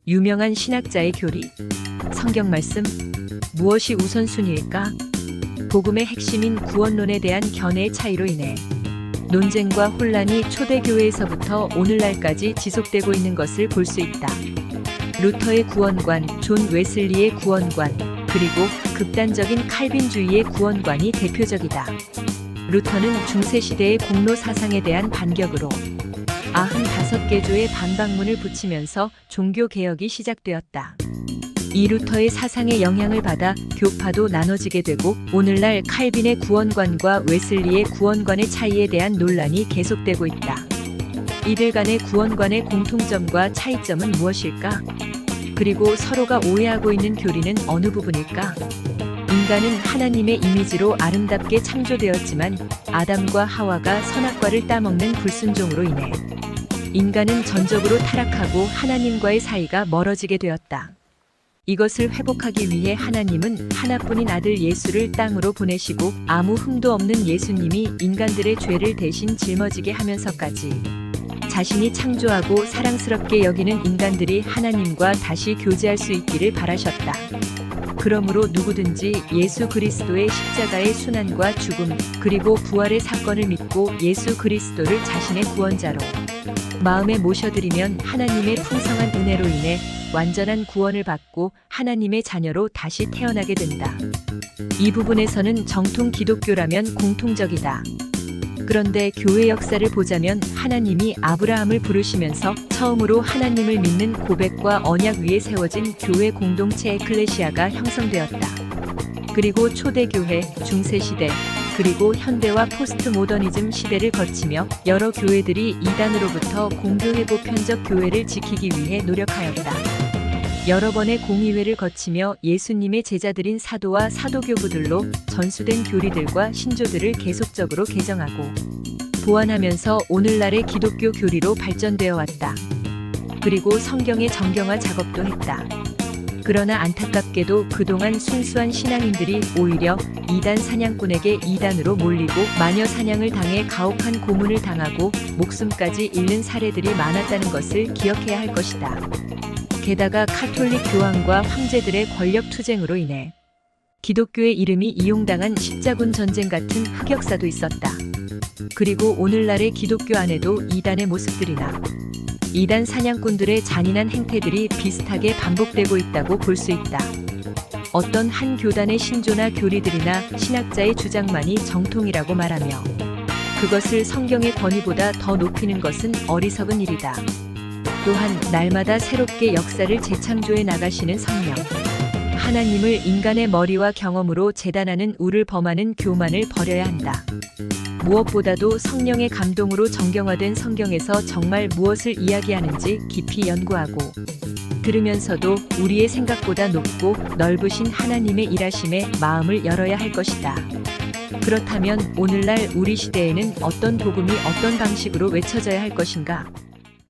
유명한 신학자의 교리. 성경 말씀. 무엇이 우선순위일까? 복음의 핵심인 구원론에 대한 견해의 차이로 인해 논쟁과 혼란이 초대교회에서부터 오늘날까지 지속되고 있는 것을 볼 수 있다. 루터의 구원관, 존 웨슬리의 구원관, 그리고 극단적인 칼빈주의의 구원관이 대표적이다. 루터는 중세시대의 공로 사상에 대한 반격으로 95개조의 반박문을 붙이면서 종교개혁이 시작되었다. 이 루터의 사상에 영향을 받아 교파도 나눠지게 되고 오늘날 칼빈의 구원관과 웨슬리의 구원관의 차이에 대한 논란이 계속되고 있다. 이들 간의 구원관의 공통점과 차이점은 무엇일까? 그리고 서로가 오해하고 있는 교리는 어느 부분일까? 인간은 하나님의 이미지로 아름답게 창조되었지만 아담과 하와가 선악과를 따먹는 불순종으로 인해 인간은 전적으로 타락하고 하나님과의 사이가 멀어지게 되었다. 이것을 회복하기 위해 하나님은 하나뿐인 아들 예수를 땅으로 보내시고 아무 흠도 없는 예수님이 인간들의 죄를 대신 짊어지게 하면서까지 자신이 창조하고 사랑스럽게 여기는 인간들이 하나님과 다시 교제할 수 있기를 바라셨다. 그러므로 누구든지 예수 그리스도의 십자가의 순환과 죽음 그리고 부활의 사건을 믿고 예수 그리스도를 자신의 구원자로 마음에 모셔드리면 하나님의 풍성한 은혜로 인해 완전한 구원을 받고 하나님의 자녀로 다시 태어나게 된다. 이 부분에서는 정통 기독교라면 공통적이다. 그런데 교회 역사를 보자면 하나님이 아브라함을 부르시면서 처음으로 하나님을 믿는 고백과 언약 위에 세워진 교회 공동체 에클레시아가 형성되었다. 그리고 초대교회, 중세시대, 그리고 현대와 포스트 모더니즘 시대를 거치며 여러 교회들이 이단으로부터 공교회복 편적 교회를 지키기 위해 노력하였다. 여러 번의 공의회를 거치며 예수님의 제자들인 사도와 사도교부들로 전수된 교리들과 신조들을 계속적으로 개정하고 보완하면서 오늘날의 기독교 교리로 발전되어 왔다. 그리고 성경의 정경화 작업도 했다. 그러나 안타깝게도 그동안 순수한 신앙인들이 오히려 이단 사냥꾼에게 이단으로 몰리고 마녀 사냥을 당해 가혹한 고문을 당하고 목숨까지 잃는 사례들이 많았다는 것을 기억해야 할 것이다. 게다가 카톨릭 교황과 황제들의 권력 투쟁으로 인해 기독교의 이름이 이용당한 십자군 전쟁 같은 흑역사도 있었다. 그리고 오늘날의 기독교 안에도 이단의 모습들이나 이단 사냥꾼들의 잔인한 행태들이 비슷하게 반복되고 있다고 볼 수 있다. 어떤 한 교단의 신조나 교리들이나 신학자의 주장만이 정통이라고 말하며 그것을 성경의 권위보다 더 높이는 것은 어리석은 일이다. 또한 날마다 새롭게 역사를 재창조해 나가시는 성령, 하나님을 인간의 머리와 경험으로 재단하는 우를 범하는 교만을 버려야 한다. 무엇보다도 성령의 감동으로 정경화된 성경에서 정말 무엇을 이야기하는지 깊이 연구하고 들으면서도 우리의 생각보다 높고 넓으신 하나님의 일하심에 마음을 열어야 할 것이다. 그렇다면 오늘날 우리 시대에는 어떤 복음이 어떤 방식으로 외쳐져야 할 것인가?